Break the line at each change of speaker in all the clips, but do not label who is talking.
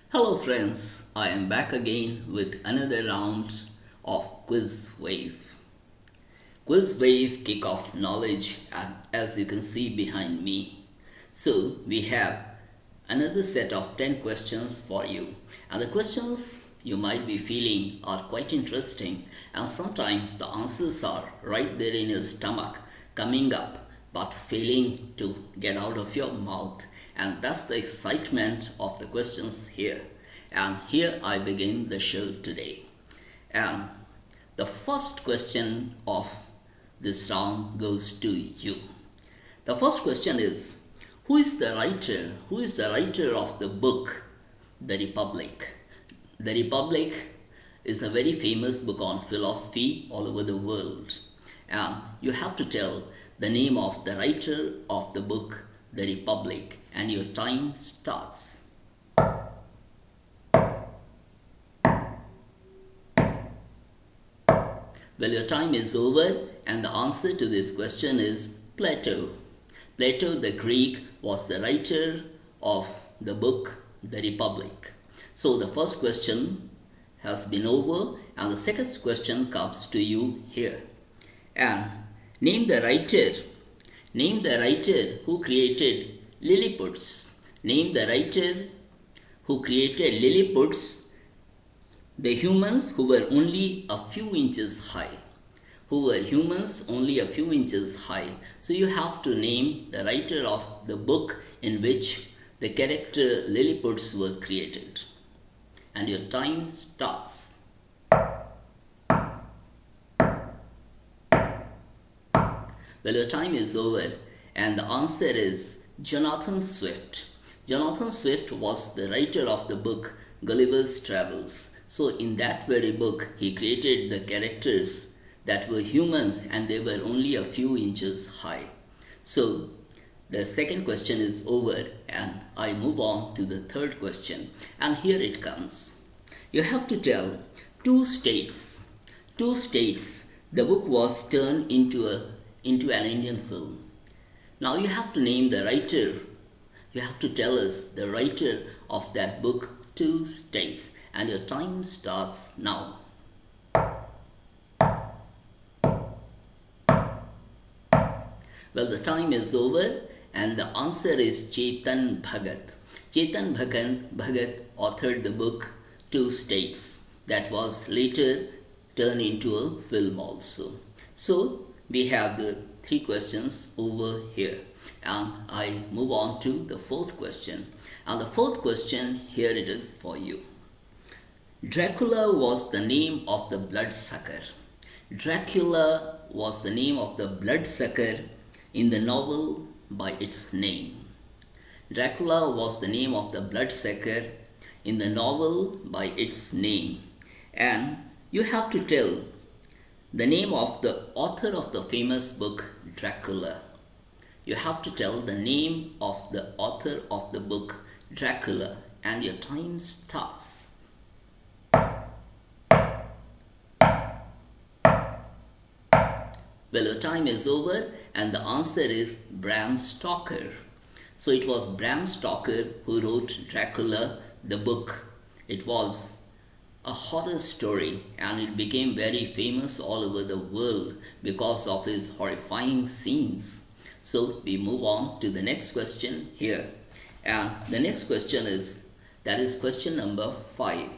Hello friends, I am back again with another round of Quizwave. Quizwave kick off knowledge as you can see behind me. So we have another set of 10 questions for you. And the questions you might be feeling are quite interesting, and sometimes the answers are right there in your stomach coming up but failing to get out of your mouth. And that's the excitement of the questions here. And here I begin the show today. And the first question of this round goes to you. The first question is, who is the writer? Who is the writer of the book The Republic? The Republic is a very famous book on philosophy all over the world. And you have to tell the name of the writer of the book The Republic, and your time starts. Well, your time is over, and the answer to this question is Plato. Plato the Greek was the writer of the book The Republic. So the first question has been over, and the second question comes to you here. And name the writer. Name the writer who created Lilliputians. Name the writer who created Lilliputians, the humans who were only a few inches high. Who were humans only a few inches high. So you have to name the writer of the book in which the character Lilliputians were created. And your time starts. Well, your time is over, and the answer is Jonathan Swift. Jonathan Swift was the writer of the book Gulliver's Travels. So in that very book, he created the characters that were humans, and they were only a few inches high. So the second question is over, and I move on to the third question. And here it comes. You have to tell two states. Two states. The book was turned into an Indian film. Now you have to name the writer. You have to tell us the writer of that book, Two States, and your time starts now. Well, the time is over, and the answer is Chetan Bhagat. Chetan Bhagat authored the book Two States that was later turned into a film also. So we have the three questions over here, and I move on to the fourth question. And the fourth question, here it is for you. Dracula was the name of the bloodsucker. Dracula was the name of the bloodsucker in the novel by its name. Dracula was the name of the bloodsucker in the novel by its name. And you have to tell the name of the author of the famous book Dracula. You have to tell the name of the author of the book Dracula, and your time starts. Well, your time is over, and the answer is Bram Stoker. So it was Bram Stoker who wrote Dracula, the book. It was a horror story, and it became very famous all over the world because of his horrifying scenes. So we move on to the next question here. And the next question is question number 5.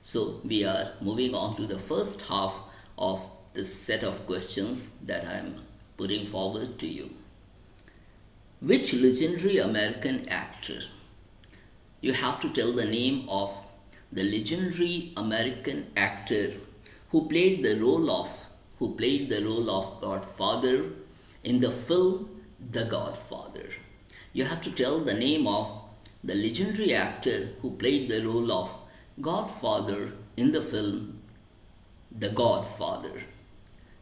So we are moving on to the first half of this set of questions that I am putting forward to you. Which legendary American actor? You have to tell the name of the legendary American actor who played the role of Godfather in the film The Godfather. You have to tell the name of the legendary actor who played the role of Godfather in the film The Godfather.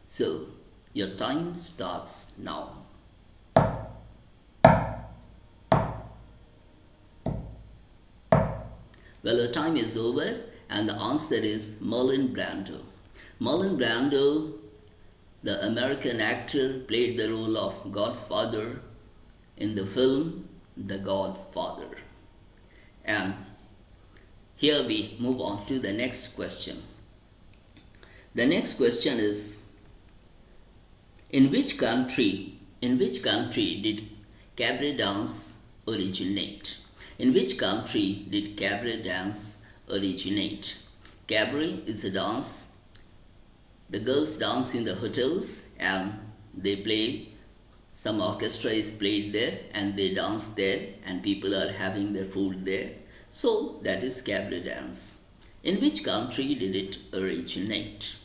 So your time starts now. Well, your time is over, and the answer is Marlon Brando. Marlon Brando, the American actor, played the role of Godfather in the film The Godfather. And here we move on to the next question. The next question is, in which country did cabaret dance originate? In which country did cabaret dance originate? Cabaret is a dance. The girls dance in the hotels and they play, some orchestra is played there and they dance there and people are having their food there. So that is cabaret dance. In which country did it originate?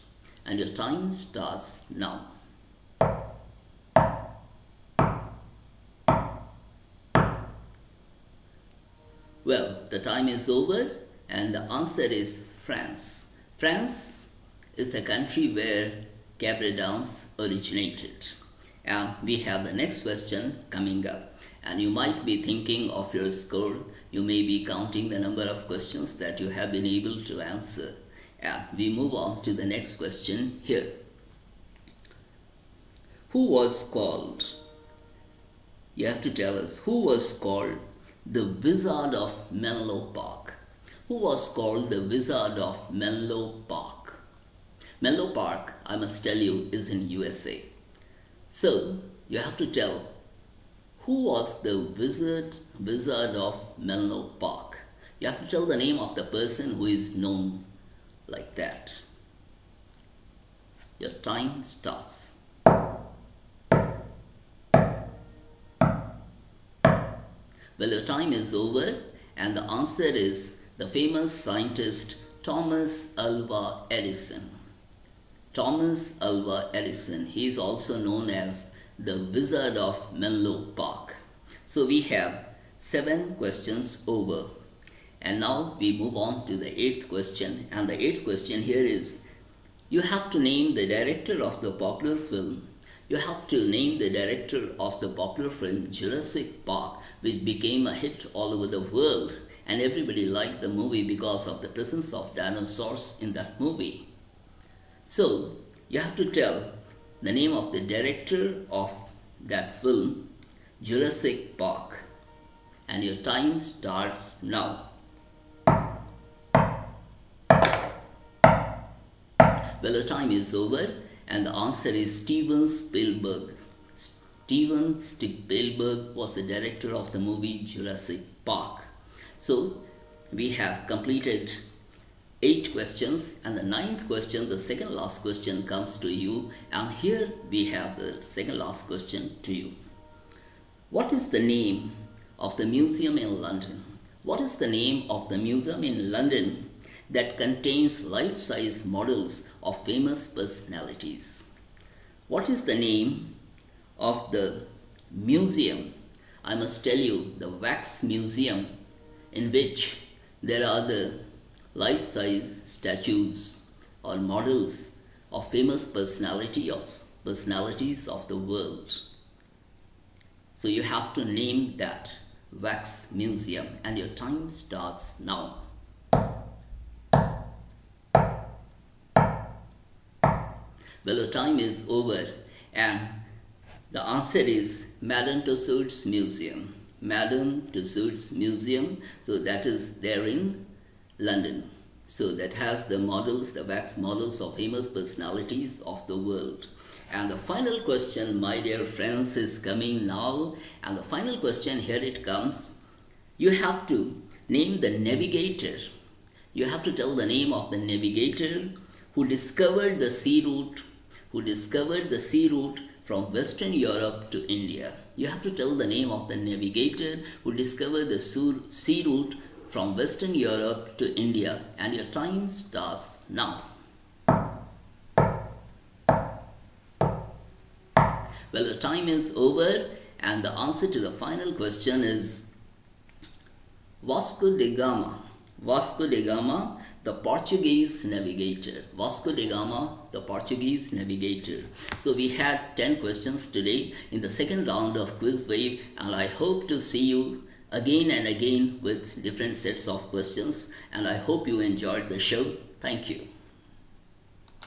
And your time starts now. Well, the time is over and the answer is France. France is the country where cabaret dance originated. And we have the next question coming up. And you might be thinking of your score. You may be counting the number of questions that you have been able to answer. And we move on to the next question here. Who was called? You have to tell us who was called the Wizard of Menlo Park. Who was called the Wizard of Menlo Park? Menlo Park, I must tell you, is in USA. So you have to tell who was the Wizard of Menlo Park. You have to tell the name of the person who is known like that. Your time starts. Well, your time is over and the answer is the famous scientist Thomas Alva Edison. Thomas Alva Edison. He is also known as the Wizard of Menlo Park. So we have 7 questions over. And now we move on to the 8th question. And the 8th question here is, you have to name the director of the popular film. You have to name the director of the popular film Jurassic Park, which became a hit all over the world. And everybody liked the movie because of the presence of dinosaurs in that movie. So you have to tell the name of the director of that film, Jurassic Park. And your time starts now. Well, the time is over and the answer is Steven Spielberg. Steven Spielberg was the director of the movie Jurassic Park. So we have completed 8 questions and the 9th question, the second last question, comes to you. And here we have the second last question to you. What is the name of the museum in London? What is the name of the museum in London that contains life-size models of famous personalities? What is the name of the museum? I must tell you, the Wax Museum, in which there are the life-size statues or models of famous personalities of the world. So you have to name that Wax Museum and your time starts now. Well, the time is over and the answer is Madame Tussauds Museum. Madame Tussauds Museum, so that is there in London. So that has the models, the wax models of famous personalities of the world. And the final question, my dear friends, is coming now. And the final question, here it comes. You have to name the navigator. You have to tell the name of the navigator who discovered the sea route, from Western Europe to India. You have to tell the name of the navigator who discovered the sea route from Western Europe to India. And your time starts now. Well, the time is over and the answer to the final question is Vasco da Gama. Vasco da Gama, the Portuguese navigator. Vasco da Gama, the Portuguese navigator. So we had 10 questions today in the second round of Quizwave, and I hope to see you again and again with different sets of questions, and I hope you enjoyed the show. Thank you.